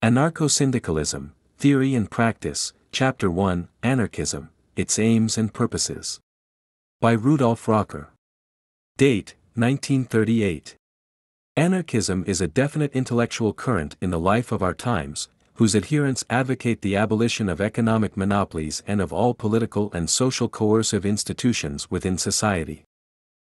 Anarcho-Syndicalism, Theory and Practice, Chapter 1, Anarchism, Its Aims and Purposes. By Rudolf Rocker. Date, 1938. Anarchism is a definite intellectual current in the life of our times, whose adherents advocate the abolition of economic monopolies and of all political and social coercive institutions within society.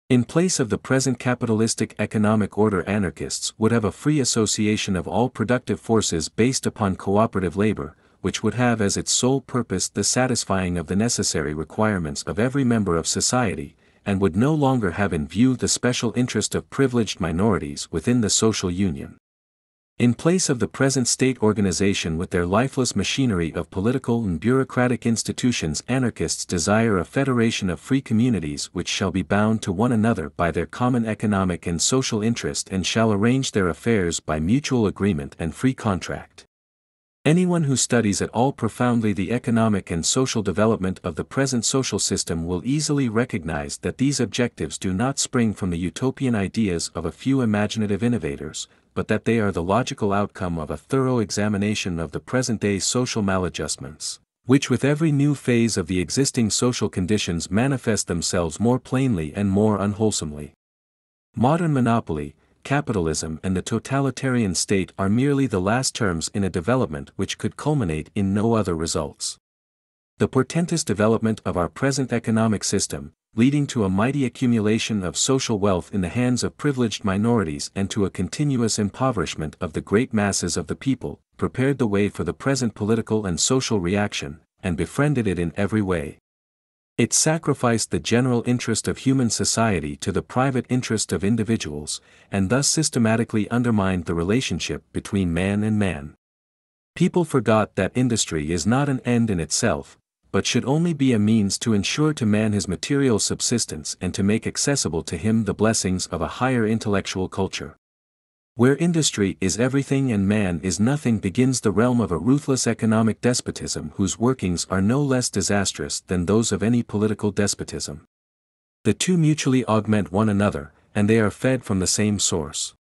In place of the present capitalistic economic order, anarchists would have a free association of all productive forces based upon cooperative labor, which would have as its sole purpose the satisfying of the necessary requirements of every member of society, and would no longer have in view the special interest of privileged minorities within the social union. In place of the present state organization with their lifeless machinery of political and bureaucratic institutions, anarchists desire a federation of free communities which shall be bound to one another by their common economic and social interest and shall arrange their affairs by mutual agreement and free contract. Anyone who studies at all profoundly the economic and social development of the present social system will easily recognize that these objectives do not spring from the utopian ideas of a few imaginative innovators, but that they are the logical outcome of a thorough examination of the present-day social maladjustments, which with every new phase of the existing social conditions manifest themselves more plainly and more unwholesomely. Modern monopoly, capitalism and the totalitarian state are merely the last terms in a development which could culminate in no other results. The portentous development of our present economic system, leading to a mighty accumulation of social wealth in the hands of privileged minorities and to a continuous impoverishment of the great masses of the people, prepared the way for the present political and social reaction, and befriended it in every way. It sacrificed the general interest of human society to the private interest of individuals, and thus systematically undermined the relationship between man and man. People forgot that industry is not an end in itself, but should only be a means to ensure to man his material subsistence and to make accessible to him the blessings of a higher intellectual culture. Where industry is everything and man is nothing begins the realm of a ruthless economic despotism whose workings are no less disastrous than those of any political despotism. The two mutually augment one another, and they are fed from the same source.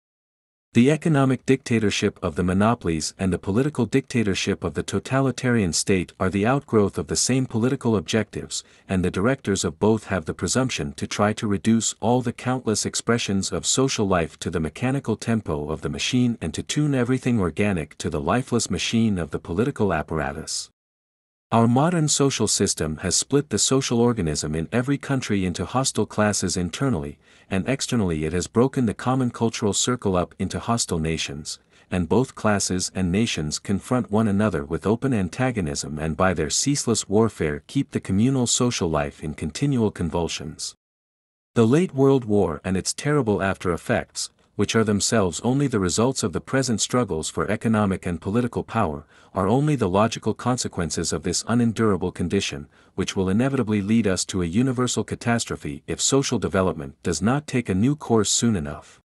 The economic dictatorship of the monopolies and the political dictatorship of the totalitarian state are the outgrowth of the same political objectives, and the directors of both have the presumption to try to reduce all the countless expressions of social life to the mechanical tempo of the machine and to tune everything organic to the lifeless machine of the political apparatus. Our modern social system has split the social organism in every country into hostile classes internally, and externally it has broken the common cultural circle up into hostile nations, and both classes and nations confront one another with open antagonism and by their ceaseless warfare keep the communal social life in continual convulsions. The late World War and its terrible after-effects, which are themselves only the results of the present struggles for economic and political power, are only the logical consequences of this unendurable condition, which will inevitably lead us to a universal catastrophe if social development does not take a new course soon enough.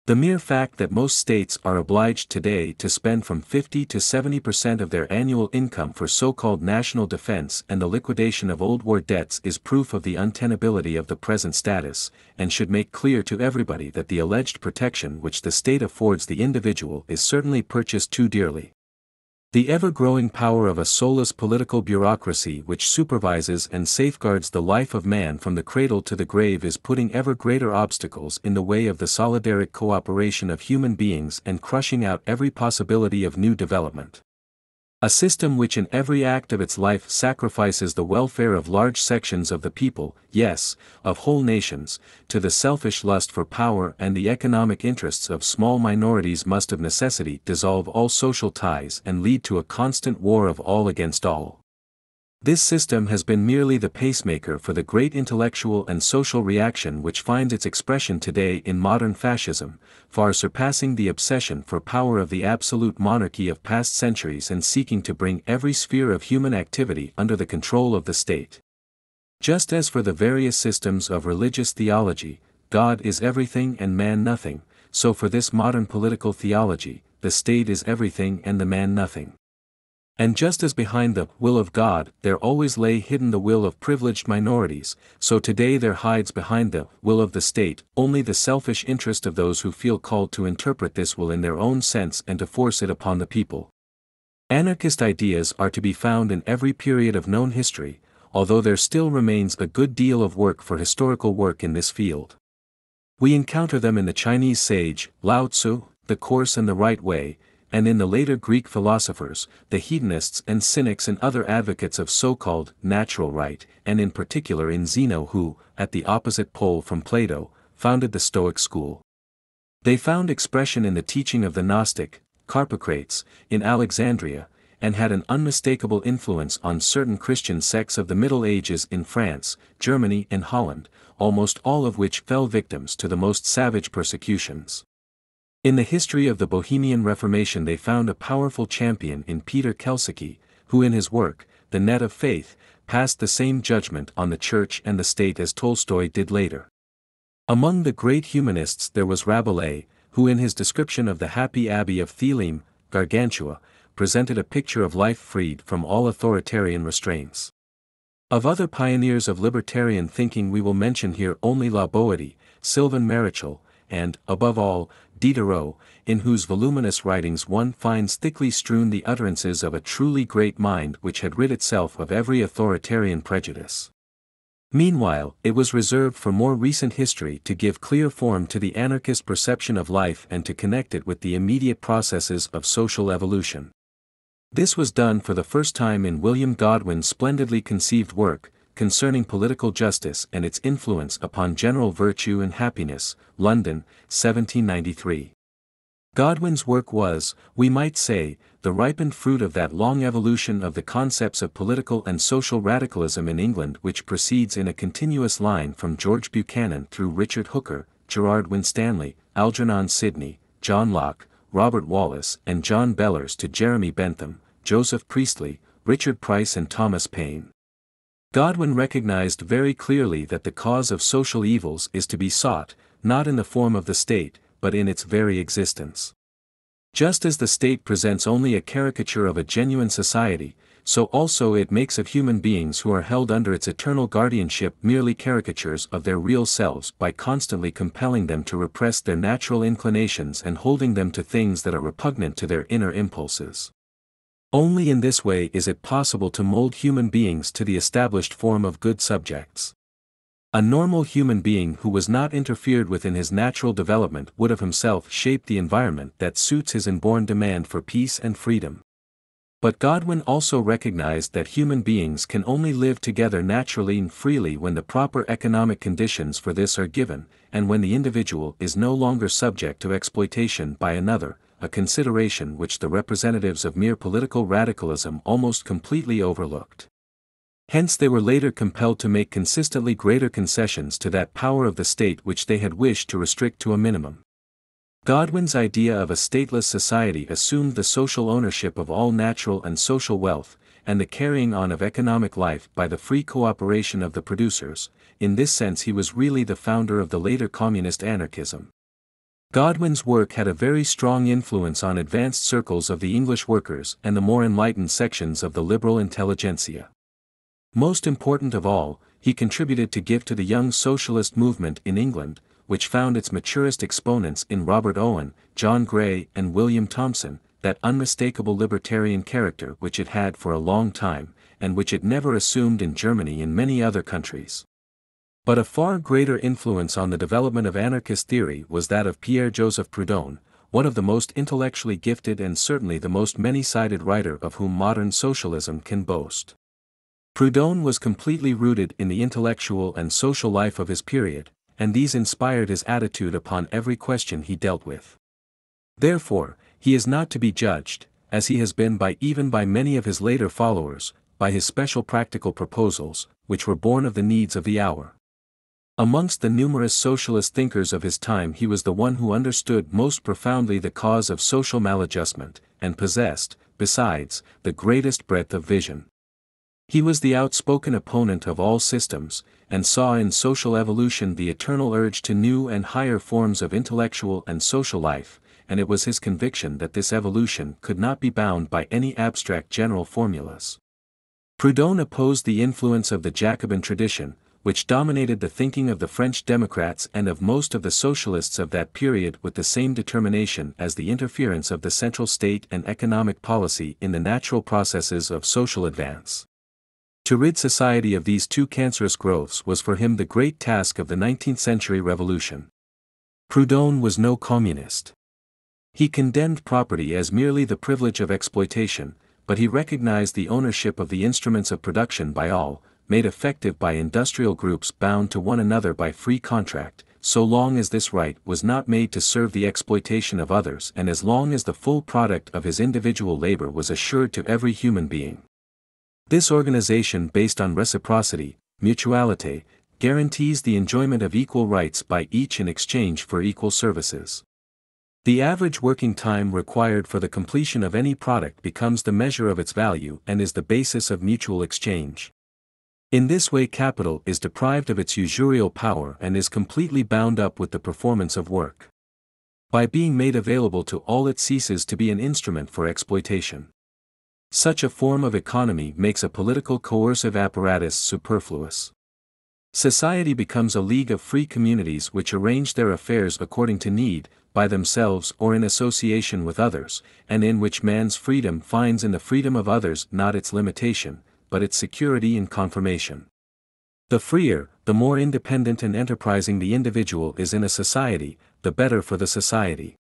The mere fact that most states are obliged today to spend from 50 to 70% of their annual income for so-called national defense and the liquidation of old war debts is proof of the untenability of the present status, and should make clear to everybody that the alleged protection which the state affords the individual is certainly purchased too dearly. The ever-growing power of a soulless political bureaucracy which supervises and safeguards the life of man from the cradle to the grave is putting ever greater obstacles in the way of the solidaric cooperation of human beings and crushing out every possibility of new development. A system which in every act of its life sacrifices the welfare of large sections of the people, yes, of whole nations, to the selfish lust for power and the economic interests of small minorities must of necessity dissolve all social ties and lead to a constant war of all against all. This system has been merely the pacemaker for the great intellectual and social reaction which finds its expression today in modern fascism, far surpassing the obsession for power of the absolute monarchy of past centuries and seeking to bring every sphere of human activity under the control of the state. Just as for the various systems of religious theology, God is everything and man nothing, so for this modern political theology, the state is everything and the man nothing. And just as behind the will of God there always lay hidden the will of privileged minorities, so today there hides behind the will of the state only the selfish interest of those who feel called to interpret this will in their own sense and to force it upon the people. Anarchist ideas are to be found in every period of known history, although there still remains a good deal of work for historical work in this field. We encounter them in the Chinese sage, Lao Tzu, The Course and the Right Way, and in the later Greek philosophers, the hedonists and cynics and other advocates of so-called natural right, and in particular in Zeno who, at the opposite pole from Plato, founded the Stoic school. They found expression in the teaching of the Gnostic, Carpocrates, in Alexandria, and had an unmistakable influence on certain Christian sects of the Middle Ages in France, Germany and Holland, almost all of which fell victims to the most savage persecutions. In the history of the Bohemian Reformation they found a powerful champion in Peter Kelsicki, who in his work, The Net of Faith, passed the same judgment on the Church and the State as Tolstoy did later. Among the great humanists there was Rabelais, who in his description of the happy abbey of Theleme, Gargantua, presented a picture of life freed from all authoritarian restraints. Of other pioneers of libertarian thinking we will mention here only La Boétie, Sylvain Marechal, and, above all, Diderot, in whose voluminous writings one finds thickly strewn the utterances of a truly great mind which had rid itself of every authoritarian prejudice. Meanwhile, it was reserved for more recent history to give clear form to the anarchist perception of life and to connect it with the immediate processes of social evolution. This was done for the first time in William Godwin's splendidly conceived work, Concerning Political Justice and its Influence upon General Virtue and Happiness, London, 1793. Godwin's work was, we might say, the ripened fruit of that long evolution of the concepts of political and social radicalism in England which proceeds in a continuous line from George Buchanan through Richard Hooker, Gerard Winstanley, Algernon Sidney, John Locke, Robert Wallace and John Bellers to Jeremy Bentham, Joseph Priestley, Richard Price and Thomas Paine. Godwin recognized very clearly that the cause of social evils is to be sought, not in the form of the state, but in its very existence. Just as the state presents only a caricature of a genuine society, so also it makes of human beings who are held under its eternal guardianship merely caricatures of their real selves by constantly compelling them to repress their natural inclinations and holding them to things that are repugnant to their inner impulses. Only in this way is it possible to mold human beings to the established form of good subjects. A normal human being who was not interfered with in his natural development would of himself shape the environment that suits his inborn demand for peace and freedom. But Godwin also recognized that human beings can only live together naturally and freely when the proper economic conditions for this are given, and when the individual is no longer subject to exploitation by another, a consideration which the representatives of mere political radicalism almost completely overlooked. Hence they were later compelled to make consistently greater concessions to that power of the state which they had wished to restrict to a minimum. Godwin's idea of a stateless society assumed the social ownership of all natural and social wealth, and the carrying on of economic life by the free cooperation of the producers. In this sense he was really the founder of the later communist anarchism. Godwin's work had a very strong influence on advanced circles of the English workers and the more enlightened sections of the liberal intelligentsia. Most important of all, he contributed to give to the young socialist movement in England, which found its maturest exponents in Robert Owen, John Gray and William Thomson, that unmistakable libertarian character which it had for a long time, and which it never assumed in Germany and many other countries. But a far greater influence on the development of anarchist theory was that of Pierre-Joseph Proudhon, one of the most intellectually gifted and certainly the most many-sided writer of whom modern socialism can boast. Proudhon was completely rooted in the intellectual and social life of his period, and these inspired his attitude upon every question he dealt with. Therefore, he is not to be judged, as he has been even by many of his later followers, by his special practical proposals, which were born of the needs of the hour. Amongst the numerous socialist thinkers of his time he was the one who understood most profoundly the cause of social maladjustment, and possessed, besides, the greatest breadth of vision. He was the outspoken opponent of all systems, and saw in social evolution the eternal urge to new and higher forms of intellectual and social life, and it was his conviction that this evolution could not be bound by any abstract general formulas. Proudhon opposed the influence of the Jacobin tradition, which dominated the thinking of the French Democrats and of most of the socialists of that period with the same determination as the interference of the central state and economic policy in the natural processes of social advance. To rid society of these two cancerous growths was for him the great task of the 19th-century revolution. Proudhon was no communist. He condemned property as merely the privilege of exploitation, but he recognized the ownership of the instruments of production by all, made effective by industrial groups bound to one another by free contract, so long as this right was not made to serve the exploitation of others and as long as the full product of his individual labor was assured to every human being. This organization based on reciprocity, mutuality, guarantees the enjoyment of equal rights by each in exchange for equal services. The average working time required for the completion of any product becomes the measure of its value and is the basis of mutual exchange. In this way capital is deprived of its usurial power and is completely bound up with the performance of work. By being made available to all it ceases to be an instrument for exploitation. Such a form of economy makes a political coercive apparatus superfluous. Society becomes a league of free communities which arrange their affairs according to need, by themselves or in association with others, and in which man's freedom finds in the freedom of others not its limitation, but its security and confirmation. The freer, the more independent and enterprising the individual is in a society, the better for the society.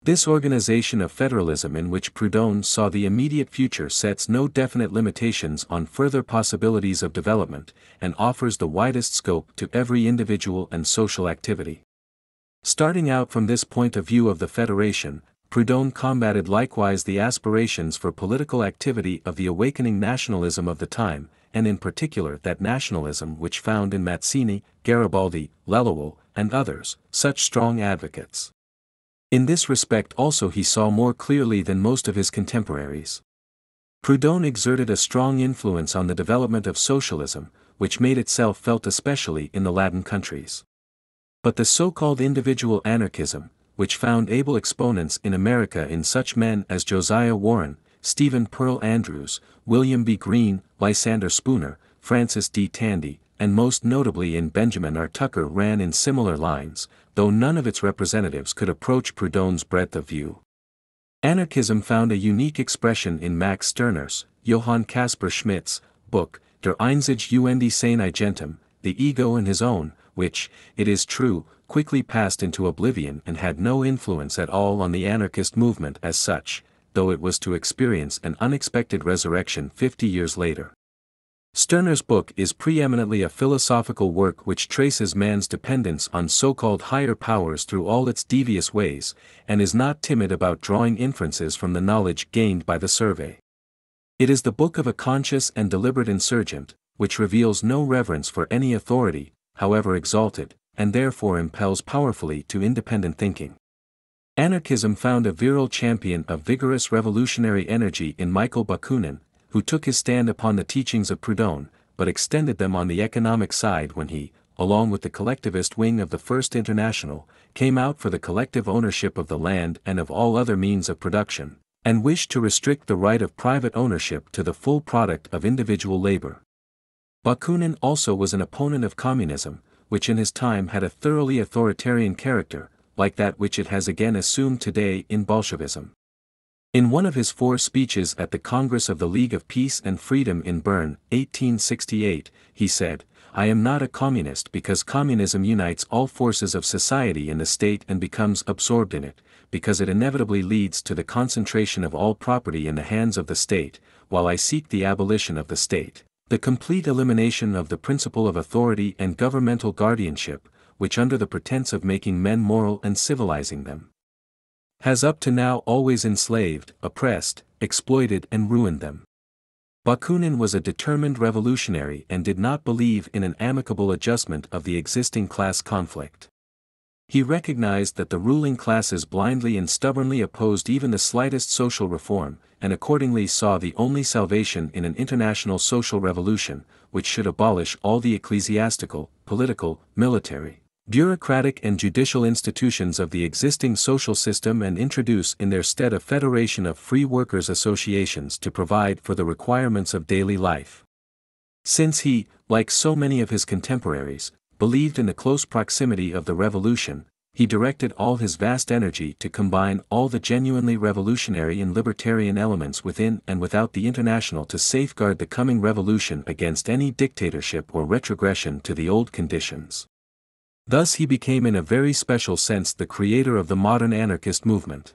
This organization of federalism in which Proudhon saw the immediate future sets no definite limitations on further possibilities of development, and offers the widest scope to every individual and social activity. Starting out from this point of view of the federation, Proudhon combated likewise the aspirations for political activity of the awakening nationalism of the time, and in particular that nationalism which found in Mazzini, Garibaldi, Lellouel, and others, such strong advocates. In this respect also he saw more clearly than most of his contemporaries. Proudhon exerted a strong influence on the development of socialism, which made itself felt especially in the Latin countries. But the so-called individual anarchism, which found able exponents in America in such men as Josiah Warren, Stephen Pearl Andrews, William B. Greene, Lysander Spooner, Francis D. Tandy, and most notably in Benjamin R. Tucker ran in similar lines, though none of its representatives could approach Proudhon's breadth of view. Anarchism found a unique expression in Max Stirner's, Johann Caspar Schmidt's, book, Der Einzige und sein Eigentum, The Ego and His Own, which, it is true, quickly passed into oblivion and had no influence at all on the anarchist movement as such, though it was to experience an unexpected resurrection 50 years later. Stirner's book is preeminently a philosophical work which traces man's dependence on so-called higher powers through all its devious ways, and is not timid about drawing inferences from the knowledge gained by the survey. It is the book of a conscious and deliberate insurgent, which reveals no reverence for any authority, however exalted, and therefore impels powerfully to independent thinking. Anarchism found a virile champion of vigorous revolutionary energy in Michael Bakunin, who took his stand upon the teachings of Proudhon, but extended them on the economic side when he, along with the collectivist wing of the First International, came out for the collective ownership of the land and of all other means of production, and wished to restrict the right of private ownership to the full product of individual labor. Bakunin also was an opponent of communism, which in his time had a thoroughly authoritarian character, like that which it has again assumed today in Bolshevism. In one of his 4 speeches at the Congress of the League of Peace and Freedom in Bern, 1868, he said, "I am not a communist because communism unites all forces of society in the state and becomes absorbed in it, because it inevitably leads to the concentration of all property in the hands of the state, while I seek the abolition of the state, the complete elimination of the principle of authority and governmental guardianship, which under the pretense of making men moral and civilizing them, has up to now always enslaved, oppressed, exploited and ruined them." Bakunin was a determined revolutionary and did not believe in an amicable adjustment of the existing class conflict. He recognized that the ruling classes blindly and stubbornly opposed even the slightest social reform, and accordingly saw the only salvation in an international social revolution, which should abolish all the ecclesiastical, political, military, bureaucratic and judicial institutions of the existing social system and introduce in their stead a federation of free workers' associations to provide for the requirements of daily life. Since he, like so many of his contemporaries, believed in the close proximity of the revolution, he directed all his vast energy to combine all the genuinely revolutionary and libertarian elements within and without the International to safeguard the coming revolution against any dictatorship or retrogression to the old conditions. Thus he became in a very special sense the creator of the modern anarchist movement.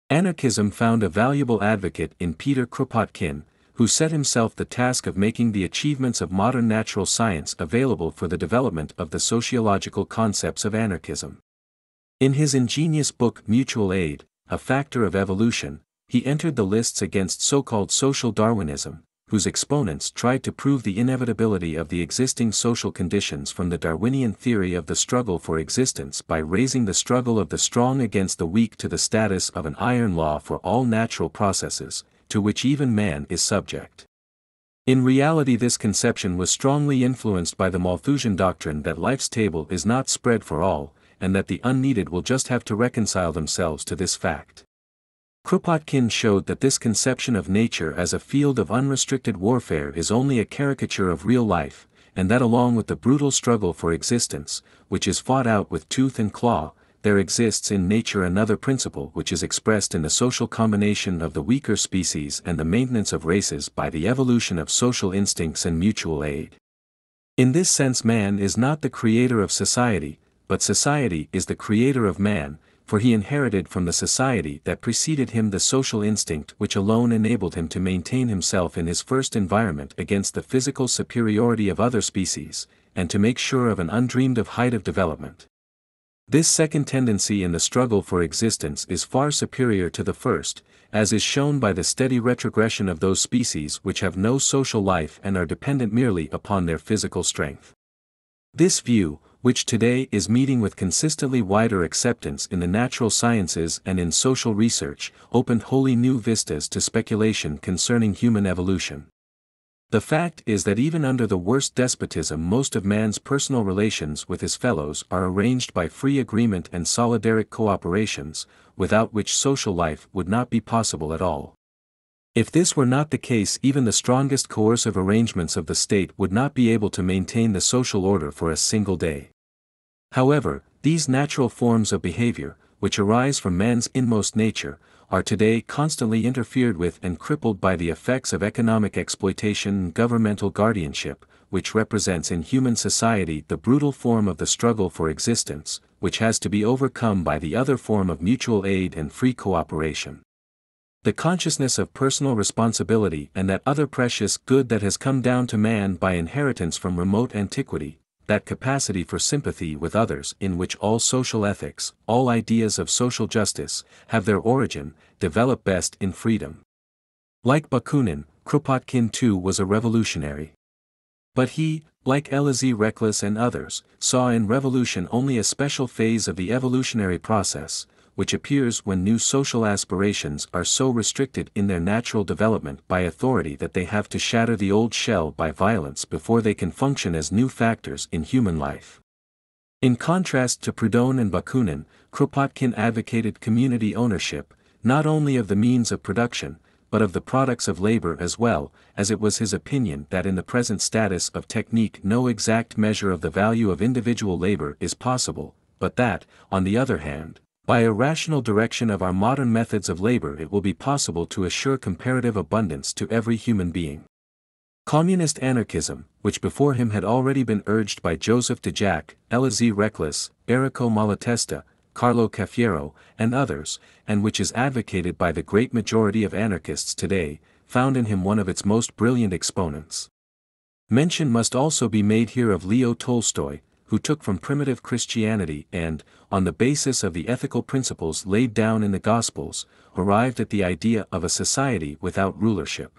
Anarchism found a valuable advocate in Peter Kropotkin, who set himself the task of making the achievements of modern natural science available for the development of the sociological concepts of anarchism. In his ingenious book Mutual Aid, A Factor of Evolution, he entered the lists against so-called social Darwinism, whose exponents tried to prove the inevitability of the existing social conditions from the Darwinian theory of the struggle for existence by raising the struggle of the strong against the weak to the status of an iron law for all natural processes, to which even man is subject. In reality, this conception was strongly influenced by the Malthusian doctrine that life's table is not spread for all, and that the unneeded will just have to reconcile themselves to this fact. Kropotkin showed that this conception of nature as a field of unrestricted warfare is only a caricature of real life, and that along with the brutal struggle for existence, which is fought out with tooth and claw, there exists in nature another principle which is expressed in the social combination of the weaker species and the maintenance of races by the evolution of social instincts and mutual aid. In this sense, man is not the creator of society, but society is the creator of man, for he inherited from the society that preceded him the social instinct which alone enabled him to maintain himself in his first environment against the physical superiority of other species, and to make sure of an undreamed of height of development. This second tendency in the struggle for existence is far superior to the first, as is shown by the steady retrogression of those species which have no social life and are dependent merely upon their physical strength. This view, which today is meeting with consistently wider acceptance in the natural sciences and in social research, opened wholly new vistas to speculation concerning human evolution. The fact is that even under the worst despotism, most of man's personal relations with his fellows are arranged by free agreement and solidaric cooperations, without which social life would not be possible at all. If this were not the case, even the strongest coercive arrangements of the state would not be able to maintain the social order for a single day. However, these natural forms of behavior, which arise from man's inmost nature, are today constantly interfered with and crippled by the effects of economic exploitation and governmental guardianship, which represents in human society the brutal form of the struggle for existence, which has to be overcome by the other form of mutual aid and free cooperation. The consciousness of personal responsibility and that other precious good that has come down to man by inheritance from remote antiquity, that capacity for sympathy with others in which all social ethics, all ideas of social justice, have their origin, develop best in freedom. Like Bakunin, Kropotkin too was a revolutionary. But he, like Aleksey Rekles and others, saw in revolution only a special phase of the evolutionary process, which appears when new social aspirations are so restricted in their natural development by authority that they have to shatter the old shell by violence before they can function as new factors in human life. In contrast to Proudhon and Bakunin, Kropotkin advocated community ownership, not only of the means of production, but of the products of labor as well, as it was his opinion that in the present status of technique no exact measure of the value of individual labor is possible, but that, on the other hand, by a rational direction of our modern methods of labor it will be possible to assure comparative abundance to every human being. Communist anarchism, which before him had already been urged by Joseph de Jacques, Aleksey Rekles, Errico Malatesta, Carlo Cafiero, and others, and which is advocated by the great majority of anarchists today, found in him one of its most brilliant exponents. Mention must also be made here of Leo Tolstoy, who took from primitive Christianity and, on the basis of the ethical principles laid down in the Gospels, arrived at the idea of a society without rulership.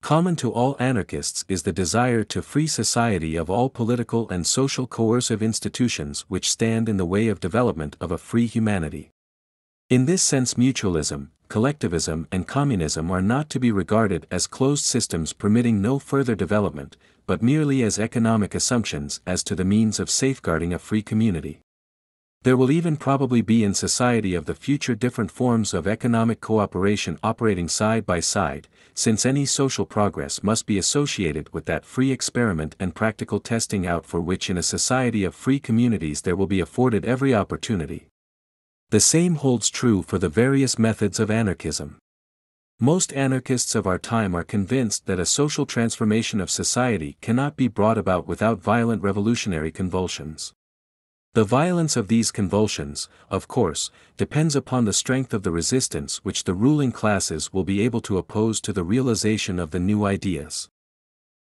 Common to all anarchists is the desire to free society of all political and social coercive institutions which stand in the way of development of a free humanity. In this sense, mutualism, collectivism and communism are not to be regarded as closed systems permitting no further development, but merely as economic assumptions as to the means of safeguarding a free community. There will even probably be in society of the future different forms of economic cooperation operating side by side, since any social progress must be associated with that free experiment and practical testing out for which in a society of free communities there will be afforded every opportunity. The same holds true for the various methods of anarchism. Most anarchists of our time are convinced that a social transformation of society cannot be brought about without violent revolutionary convulsions. The violence of these convulsions, of course, depends upon the strength of the resistance which the ruling classes will be able to oppose to the realization of the new ideas.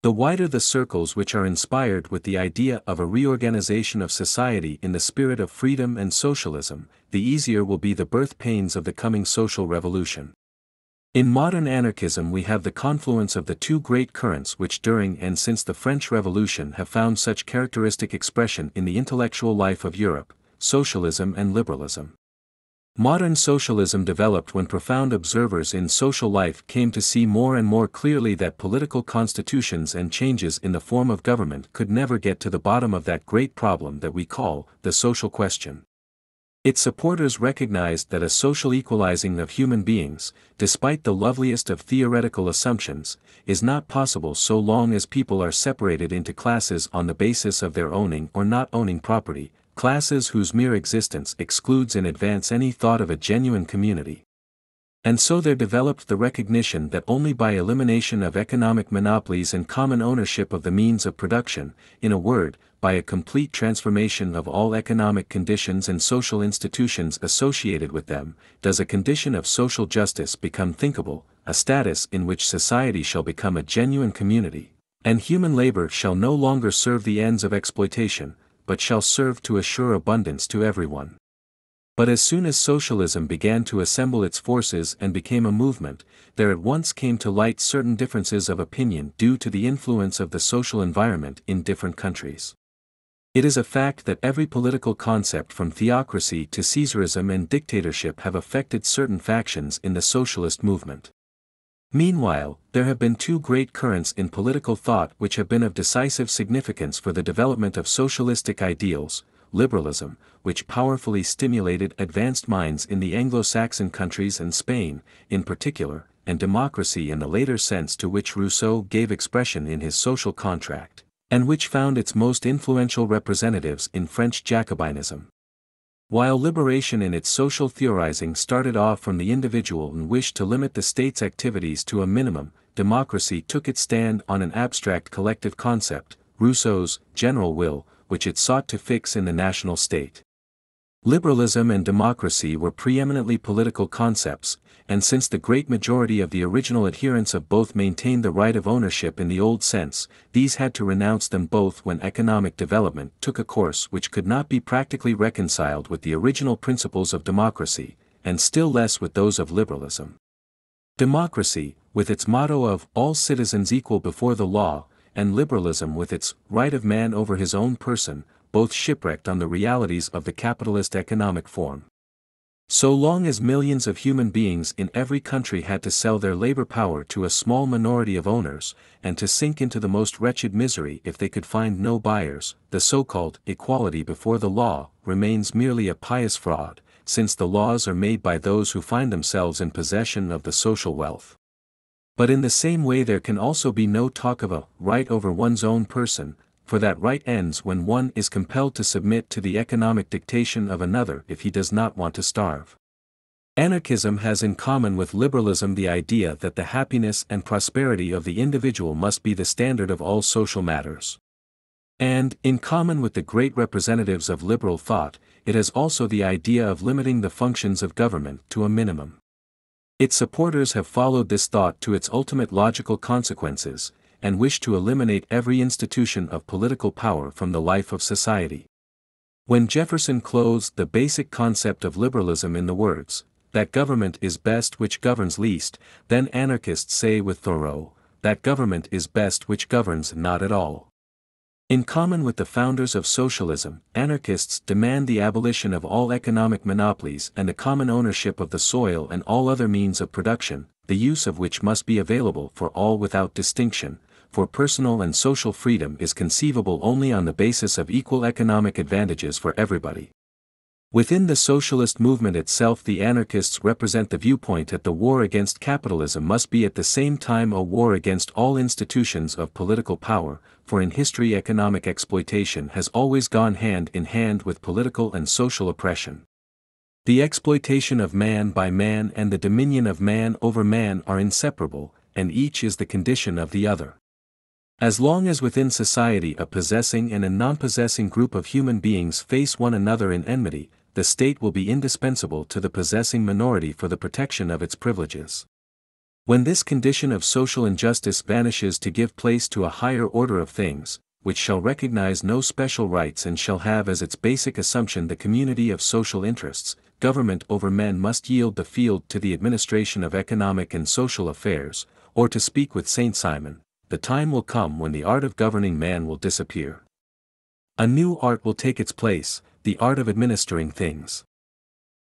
The wider the circles which are inspired with the idea of a reorganization of society in the spirit of freedom and socialism, the easier will be the birth pains of the coming social revolution. In modern anarchism we have the confluence of the two great currents which during and since the French Revolution have found such characteristic expression in the intellectual life of Europe, socialism and liberalism. Modern socialism developed when profound observers in social life came to see more and more clearly that political constitutions and changes in the form of government could never get to the bottom of that great problem that we call the social question. Its supporters recognized that a social equalizing of human beings, despite the loveliest of theoretical assumptions, is not possible so long as people are separated into classes on the basis of their owning or not owning property, classes whose mere existence excludes in advance any thought of a genuine community. And so there developed the recognition that only by elimination of economic monopolies and common ownership of the means of production, in a word, by a complete transformation of all economic conditions and social institutions associated with them, does a condition of social justice become thinkable, a status in which society shall become a genuine community, and human labor shall no longer serve the ends of exploitation, but shall serve to assure abundance to everyone. But as soon as socialism began to assemble its forces and became a movement, there at once came to light certain differences of opinion due to the influence of the social environment in different countries. It is a fact that every political concept from theocracy to Caesarism and dictatorship have affected certain factions in the socialist movement. Meanwhile, there have been two great currents in political thought which have been of decisive significance for the development of socialistic ideals: liberalism, which powerfully stimulated advanced minds in the Anglo-Saxon countries and Spain, in particular, and democracy in the later sense to which Rousseau gave expression in his Social Contract, and which found its most influential representatives in French Jacobinism. While liberation in its social theorizing started off from the individual and wished to limit the state's activities to a minimum, democracy took its stand on an abstract collective concept, Rousseau's general will, which it sought to fix in the national state. Liberalism and democracy were preeminently political concepts, and since the great majority of the original adherents of both maintained the right of ownership in the old sense, these had to renounce them both when economic development took a course which could not be practically reconciled with the original principles of democracy, and still less with those of liberalism. Democracy, with its motto of "all citizens equal before the law," and liberalism with its "right of man over his own person," both shipwrecked on the realities of the capitalist economic form. So long as millions of human beings in every country had to sell their labor power to a small minority of owners, and to sink into the most wretched misery if they could find no buyers, the so-called equality before the law remains merely a pious fraud, since the laws are made by those who find themselves in possession of the social wealth. But in the same way there can also be no talk of a right over one's own person, for that right ends when one is compelled to submit to the economic dictation of another if he does not want to starve. Anarchism has in common with liberalism the idea that the happiness and prosperity of the individual must be the standard of all social matters. And, in common with the great representatives of liberal thought, it has also the idea of limiting the functions of government to a minimum. Its supporters have followed this thought to its ultimate logical consequences, and wish to eliminate every institution of political power from the life of society. When Jefferson clothes the basic concept of liberalism in the words, that government is best which governs least, then anarchists say with Thoreau, that government is best which governs not at all. In common with the founders of socialism, anarchists demand the abolition of all economic monopolies and the common ownership of the soil and all other means of production, the use of which must be available for all without distinction, for personal and social freedom is conceivable only on the basis of equal economic advantages for everybody. Within the socialist movement itself, the anarchists represent the viewpoint that the war against capitalism must be at the same time a war against all institutions of political power, for in history economic exploitation has always gone hand in hand with political and social oppression. The exploitation of man by man and the dominion of man over man are inseparable, and each is the condition of the other. As long as within society a possessing and a non-possessing group of human beings face one another in enmity, the state will be indispensable to the possessing minority for the protection of its privileges. When this condition of social injustice vanishes to give place to a higher order of things, which shall recognize no special rights and shall have as its basic assumption the community of social interests, government over men must yield the field to the administration of economic and social affairs, or to speak with Saint Simon, the time will come when the art of governing man will disappear. A new art will take its place, the art of administering things.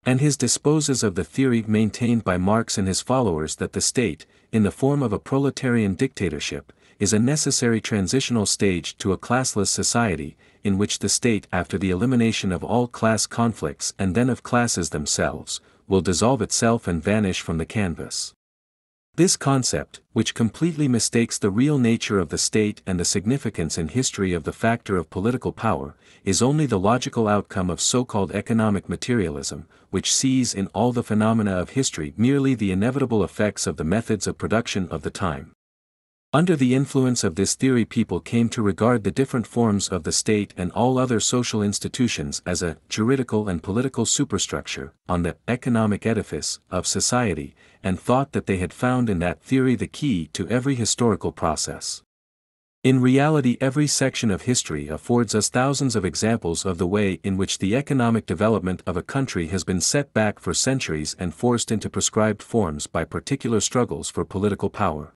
And his disposes of the theory maintained by Marx and his followers that the state, in the form of a proletarian dictatorship, is a necessary transitional stage to a classless society, in which the state, after the elimination of all class conflicts and then of classes themselves, will dissolve itself and vanish from the canvas. This concept, which completely mistakes the real nature of the state and the significance in history of the factor of political power, is only the logical outcome of so-called economic materialism, which sees in all the phenomena of history merely the inevitable effects of the methods of production of the time. Under the influence of this theory, people came to regard the different forms of the state and all other social institutions as a juridical and political superstructure on the economic edifice of society, and thought that they had found in that theory the key to every historical process. In reality, every section of history affords us thousands of examples of the way in which the economic development of a country has been set back for centuries and forced into prescribed forms by particular struggles for political power.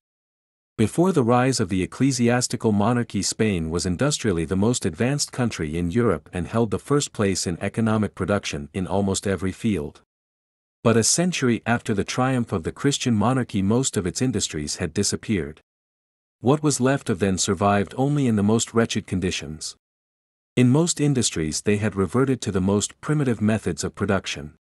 Before the rise of the ecclesiastical monarchy, Spain was industrially the most advanced country in Europe and held the first place in economic production in almost every field. But a century after the triumph of the Christian monarchy, most of its industries had disappeared. What was left of them survived only in the most wretched conditions. In most industries they had reverted to the most primitive methods of production.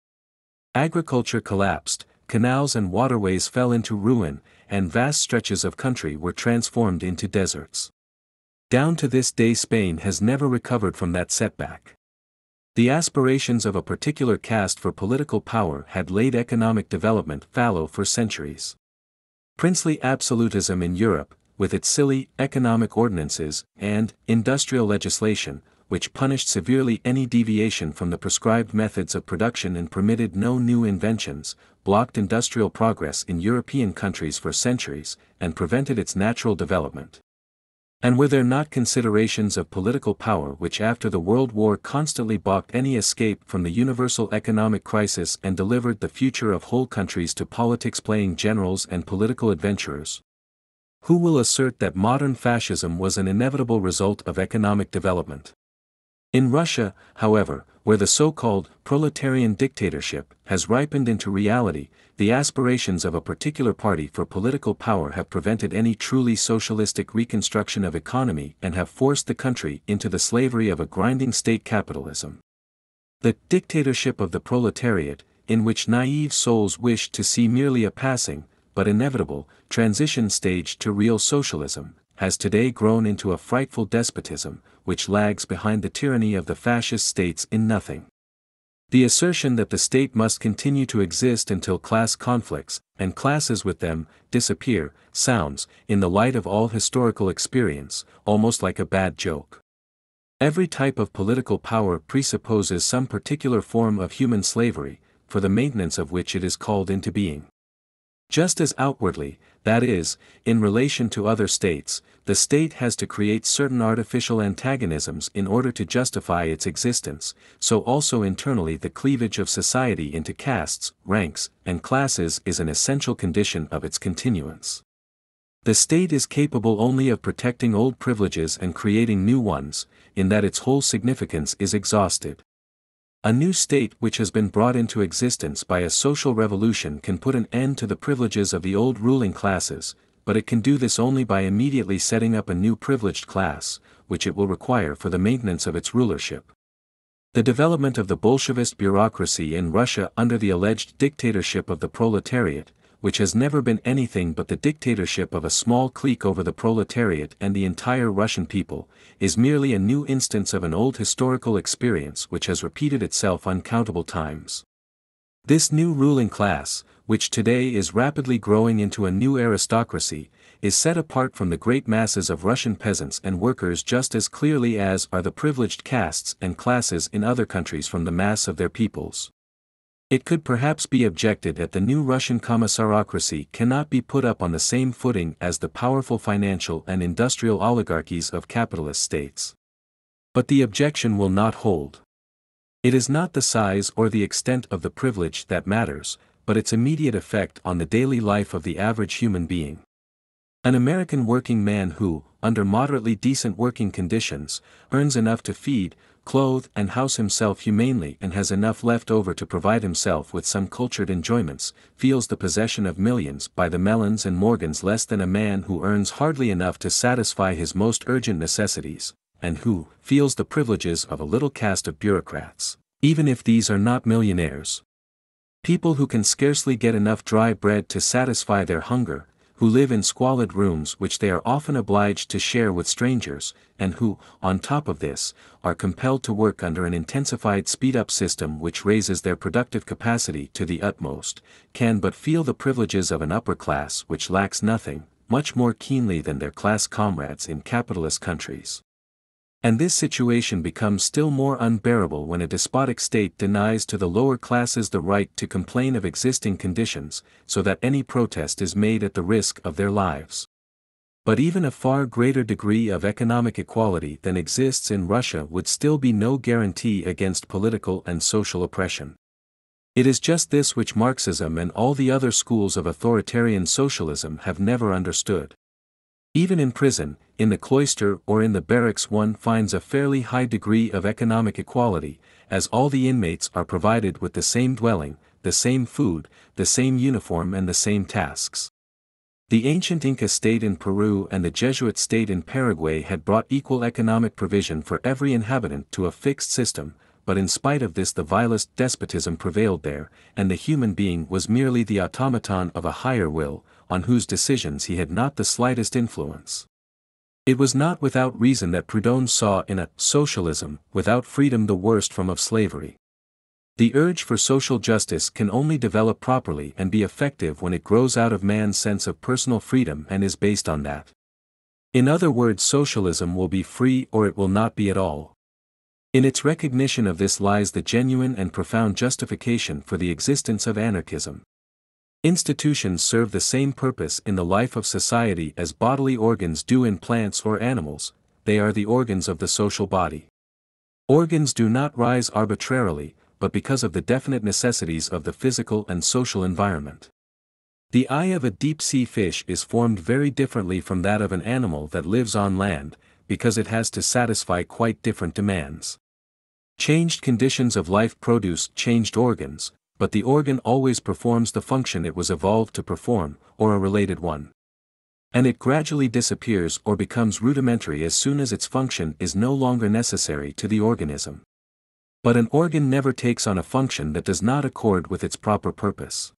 Agriculture collapsed, canals and waterways fell into ruin, and vast stretches of country were transformed into deserts. Down to this day Spain has never recovered from that setback. The aspirations of a particular caste for political power had laid economic development fallow for centuries. Princely absolutism in Europe, with its silly economic ordinances and industrial legislation, which punished severely any deviation from the prescribed methods of production and permitted no new inventions, blocked industrial progress in European countries for centuries, and prevented its natural development. And were there not considerations of political power which after the World War constantly balked any escape from the universal economic crisis and delivered the future of whole countries to politics-playing generals and political adventurers? Who will assert that modern fascism was an inevitable result of economic development? In Russia, however, where the so-called proletarian dictatorship has ripened into reality, the aspirations of a particular party for political power have prevented any truly socialistic reconstruction of economy and have forced the country into the slavery of a grinding state capitalism. The dictatorship of the proletariat, in which naive souls wished to see merely a passing, but inevitable, transition stage to real socialism, has today grown into a frightful despotism, which lags behind the tyranny of the fascist states in nothing. The assertion that the state must continue to exist until class conflicts, and classes with them, disappear, sounds, in the light of all historical experience, almost like a bad joke. Every type of political power presupposes some particular form of human slavery, for the maintenance of which it is called into being. Just as outwardly, that is, in relation to other states, the state has to create certain artificial antagonisms in order to justify its existence, so also internally the cleavage of society into castes, ranks, and classes is an essential condition of its continuance. The state is capable only of protecting old privileges and creating new ones, in that its whole significance is exhausted. A new state which has been brought into existence by a social revolution can put an end to the privileges of the old ruling classes, but it can do this only by immediately setting up a new privileged class, which it will require for the maintenance of its rulership. The development of the Bolshevist bureaucracy in Russia under the alleged dictatorship of the proletariat, which has never been anything but the dictatorship of a small clique over the proletariat and the entire Russian people, is merely a new instance of an old historical experience which has repeated itself uncountable times. This new ruling class, which today is rapidly growing into a new aristocracy, is set apart from the great masses of Russian peasants and workers just as clearly as are the privileged castes and classes in other countries from the mass of their peoples. It could perhaps be objected that the new Russian commissarocracy cannot be put up on the same footing as the powerful financial and industrial oligarchies of capitalist states. But the objection will not hold. It is not the size or the extent of the privilege that matters, but its immediate effect on the daily life of the average human being. An American working man who, under moderately decent working conditions, earns enough to feed, clothe and house himself humanely and has enough left over to provide himself with some cultured enjoyments, feels the possession of millions by the Mellons and Morgans less than a man who earns hardly enough to satisfy his most urgent necessities, and who feels the privileges of a little caste of bureaucrats, even if these are not millionaires. People who can scarcely get enough dry bread to satisfy their hunger, who live in squalid rooms which they are often obliged to share with strangers, and who, on top of this, are compelled to work under an intensified speed-up system which raises their productive capacity to the utmost, can but feel the privileges of an upper class which lacks nothing, much more keenly than their class comrades in capitalist countries. And this situation becomes still more unbearable when a despotic state denies to the lower classes the right to complain of existing conditions, so that any protest is made at the risk of their lives. But even a far greater degree of economic equality than exists in Russia would still be no guarantee against political and social oppression. It is just this which Marxism and all the other schools of authoritarian socialism have never understood. Even in prison, in the cloister or in the barracks one finds a fairly high degree of economic equality, as all the inmates are provided with the same dwelling, the same food, the same uniform and the same tasks. The ancient Inca state in Peru and the Jesuit state in Paraguay had brought equal economic provision for every inhabitant to a fixed system, but in spite of this the vilest despotism prevailed there, and the human being was merely the automaton of a higher will, on whose decisions he had not the slightest influence. It was not without reason that Proudhon saw in a socialism without freedom the worst form of slavery. The urge for social justice can only develop properly and be effective when it grows out of man's sense of personal freedom and is based on that. In other words, socialism will be free or it will not be at all. In its recognition of this lies the genuine and profound justification for the existence of anarchism. Institutions serve the same purpose in the life of society as bodily organs do in plants or animals, they are the organs of the social body. Organs do not rise arbitrarily, but because of the definite necessities of the physical and social environment. The eye of a deep-sea fish is formed very differently from that of an animal that lives on land, because it has to satisfy quite different demands. Changed conditions of life produce changed organs, but the organ always performs the function it was evolved to perform, or a related one. And it gradually disappears or becomes rudimentary as soon as its function is no longer necessary to the organism. But an organ never takes on a function that does not accord with its proper purpose.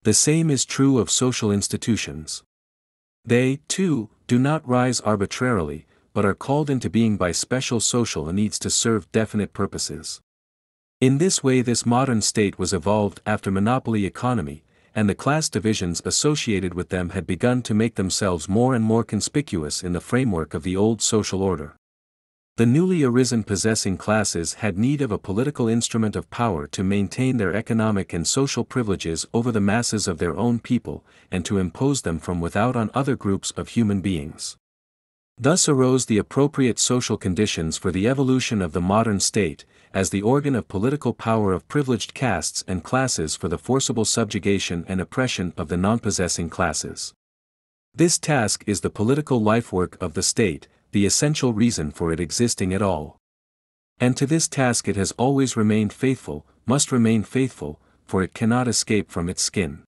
The same is true of social institutions. They, too, do not rise arbitrarily, but are called into being by special social needs to serve definite purposes. In this way this modern state was evolved after monopoly economy, and the class divisions associated with them had begun to make themselves more and more conspicuous in the framework of the old social order. The newly arisen possessing classes had need of a political instrument of power to maintain their economic and social privileges over the masses of their own people, and to impose them from without on other groups of human beings. Thus arose the appropriate social conditions for the evolution of the modern state, as the organ of political power of privileged castes and classes for the forcible subjugation and oppression of the non-possessing classes. This task is the political lifework of the state, the essential reason for it existing at all. And to this task it has always remained faithful, must remain faithful, for it cannot escape from its skin.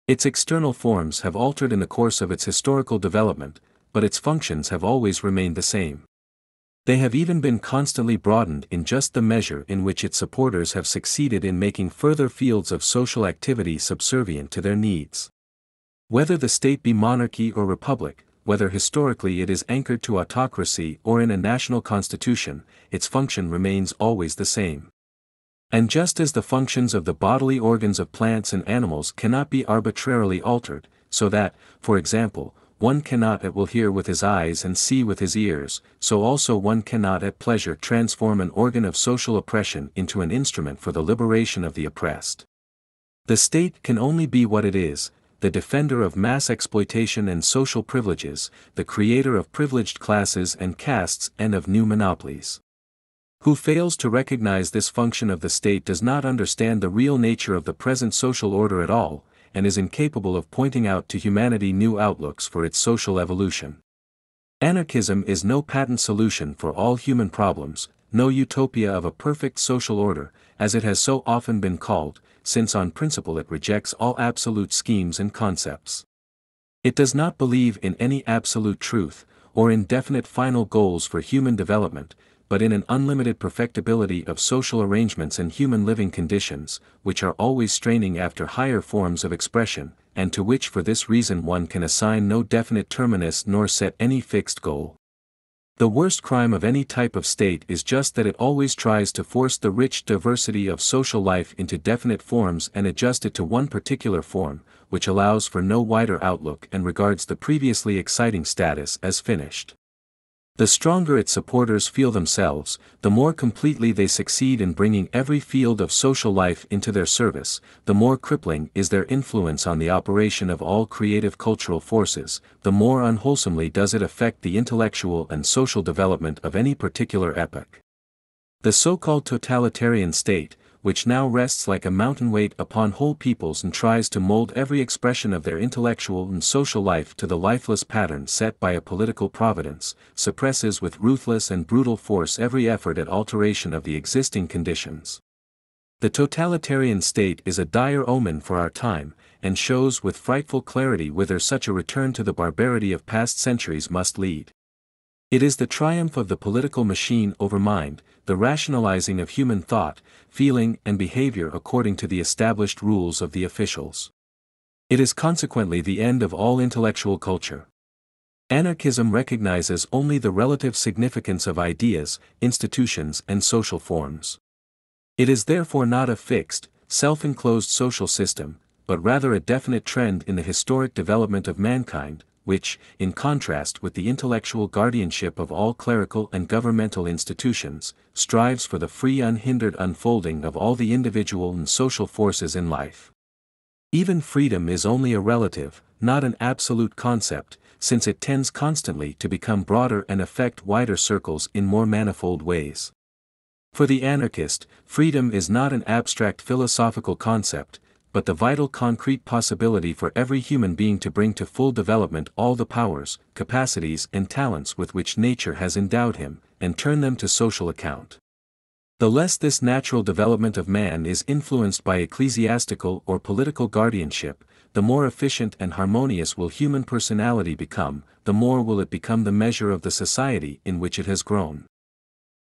Its external forms have altered in the course of its historical development, but its functions have always remained the same. They have even been constantly broadened in just the measure in which its supporters have succeeded in making further fields of social activity subservient to their needs. Whether the state be monarchy or republic, whether historically it is anchored to autocracy or in a national constitution, its function remains always the same. And just as the functions of the bodily organs of plants and animals cannot be arbitrarily altered, so that, for example, one cannot at will hear with his eyes and see with his ears, so also one cannot at pleasure transform an organ of social oppression into an instrument for the liberation of the oppressed. The state can only be what it is, the defender of mass exploitation and social privileges, the creator of privileged classes and castes and of new monopolies. Who fails to recognize this function of the state does not understand the real nature of the present social order at all, and is incapable of pointing out to humanity new outlooks for its social evolution. Anarchism is no patent solution for all human problems, no utopia of a perfect social order, as it has so often been called, since on principle it rejects all absolute schemes and concepts. It does not believe in any absolute truth, or in definite final goals for human development, but in an unlimited perfectibility of social arrangements and human living conditions, which are always straining after higher forms of expression, and to which for this reason one can assign no definite terminus nor set any fixed goal. The worst crime of any type of state is just that it always tries to force the rich diversity of social life into definite forms and adjust it to one particular form, which allows for no wider outlook and regards the previously exciting status as finished. The stronger its supporters feel themselves, the more completely they succeed in bringing every field of social life into their service, the more crippling is their influence on the operation of all creative cultural forces, the more unwholesomely does it affect the intellectual and social development of any particular epoch. The so-called totalitarian state, which now rests like a mountain weight upon whole peoples and tries to mold every expression of their intellectual and social life to the lifeless pattern set by a political providence, suppresses with ruthless and brutal force every effort at alteration of the existing conditions. The totalitarian state is a dire omen for our time, and shows with frightful clarity whither such a return to the barbarity of past centuries must lead. It is the triumph of the political machine over mind, the rationalizing of human thought, feeling and behavior according to the established rules of the officials. It is consequently the end of all intellectual culture. Anarchism recognizes only the relative significance of ideas, institutions and social forms. It is therefore not a fixed, self-enclosed social system, but rather a definite trend in the historic development of mankind, which, in contrast with the intellectual guardianship of all clerical and governmental institutions, strives for the free unhindered unfolding of all the individual and social forces in life. Even freedom is only a relative, not an absolute concept, since it tends constantly to become broader and affect wider circles in more manifold ways. For the anarchist, freedom is not an abstract philosophical concept, but the vital concrete possibility for every human being to bring to full development all the powers, capacities and talents with which nature has endowed him, and turn them to social account. The less this natural development of man is influenced by ecclesiastical or political guardianship, the more efficient and harmonious will human personality become, the more will it become the measure of the society in which it has grown.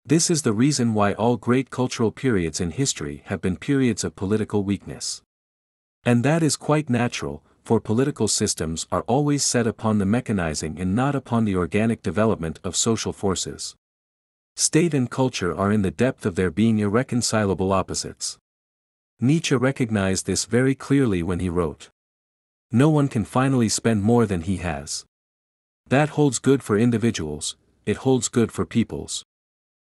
This is the reason why all great cultural periods in history have been periods of political weakness. And that is quite natural, for political systems are always set upon the mechanizing and not upon the organic development of social forces. State and culture are in the depth of their being irreconcilable opposites. Nietzsche recognized this very clearly when he wrote, "No one can finally spend more than he has." That holds good for individuals, it holds good for peoples.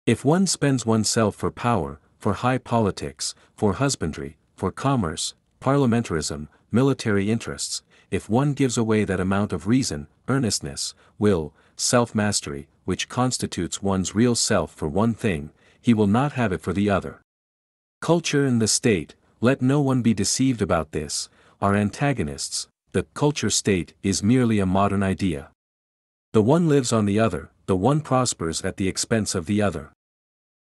If one spends oneself for power, for high politics, for husbandry, for commerce, parliamentarism, military interests, if one gives away that amount of reason, earnestness, will, self-mastery, which constitutes one's real self for one thing, he will not have it for the other. Culture and the state, let no one be deceived about this, are antagonists. The culture state is merely a modern idea. The one lives on the other, the one prospers at the expense of the other.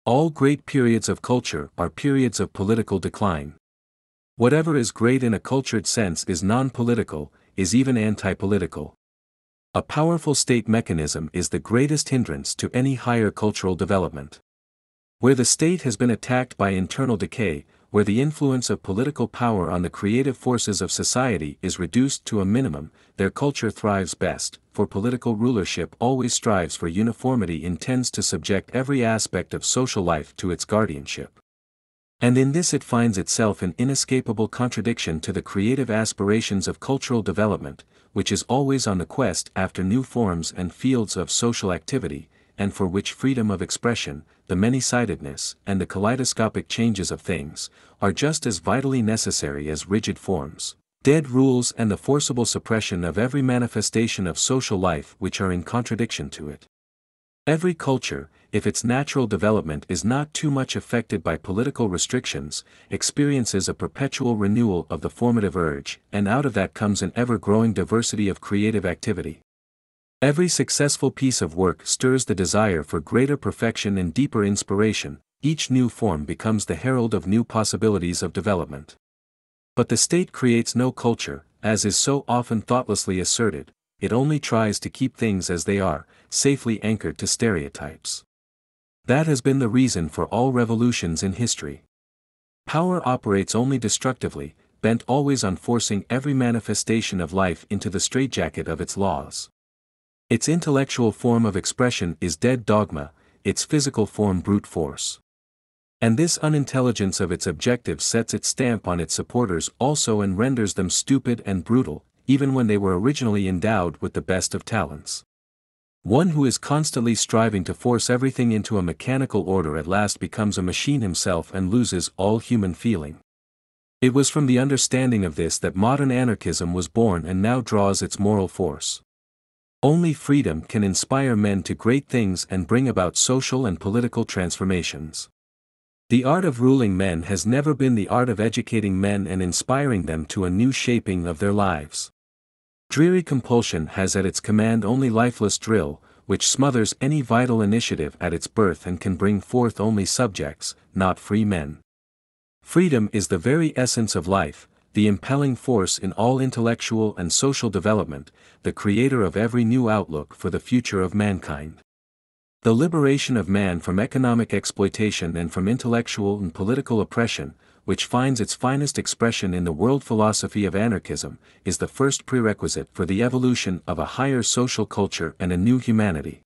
All great periods of culture are periods of political decline. Whatever is great in a cultured sense is non-political, is even anti-political. A powerful state mechanism is the greatest hindrance to any higher cultural development. Where the state has been attacked by internal decay, where the influence of political power on the creative forces of society is reduced to a minimum, their culture thrives best, for political rulership always strives for uniformity and tends to subject every aspect of social life to its guardianship. And in this it finds itself in inescapable contradiction to the creative aspirations of cultural development, which is always on the quest after new forms and fields of social activity, and for which freedom of expression, the many-sidedness, and the kaleidoscopic changes of things, are just as vitally necessary as rigid forms, dead rules and the forcible suppression of every manifestation of social life which are in contradiction to it. Every culture, if its natural development is not too much affected by political restrictions, experiences a perpetual renewal of the formative urge, and out of that comes an ever-growing diversity of creative activity. Every successful piece of work stirs the desire for greater perfection and deeper inspiration, each new form becomes the herald of new possibilities of development. But the state creates no culture, as is so often thoughtlessly asserted, it only tries to keep things as they are, safely anchored to stereotypes. That has been the reason for all revolutions in history. Power operates only destructively, bent always on forcing every manifestation of life into the straitjacket of its laws. Its intellectual form of expression is dead dogma, its physical form brute force. And this unintelligence of its objectives sets its stamp on its supporters also and renders them stupid and brutal, even when they were originally endowed with the best of talents. One who is constantly striving to force everything into a mechanical order at last becomes a machine himself and loses all human feeling. It was from the understanding of this that modern anarchism was born and now draws its moral force. Only freedom can inspire men to great things and bring about social and political transformations. The art of ruling men has never been the art of educating men and inspiring them to a new shaping of their lives. Dreary compulsion has at its command only lifeless drill, which smothers any vital initiative at its birth and can bring forth only subjects, not free men. Freedom is the very essence of life, the impelling force in all intellectual and social development, the creator of every new outlook for the future of mankind. The liberation of man from economic exploitation and from intellectual and political oppression, which finds its finest expression in the world philosophy of anarchism, is the first prerequisite for the evolution of a higher social culture and a new humanity.